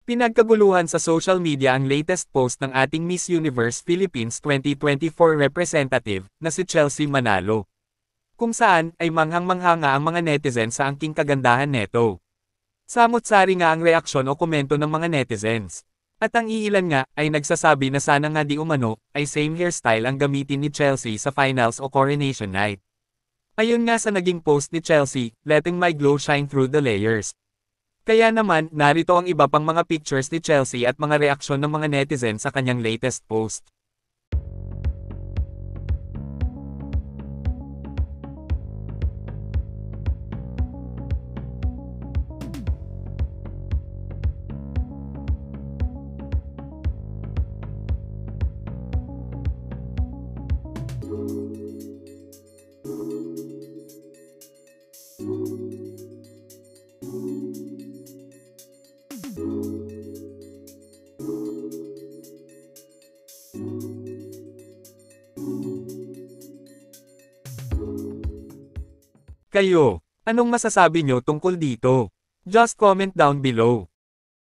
Pinagkaguluhan sa social media ang latest post ng ating Miss Universe Philippines 2024 representative na si Chelsea Manalo. Kung saan ay manghang-mangha nga ang mga netizens sa angking kagandahan neto. Samot-sari nga ang reaksyon o komento ng mga netizens. At ang iilan nga ay nagsasabi na sana nga di umano ay same hairstyle ang gamitin ni Chelsea sa finals o coronation night. Ayon nga sa naging post ni Chelsea, letting my glow shine through the layers. Kaya naman, narito ang iba pang mga pictures ni Chelsea at mga reaksyon ng mga netizens sa kanyang latest post. Kayo, anong masasabi nyo tungkol dito? Just comment down below.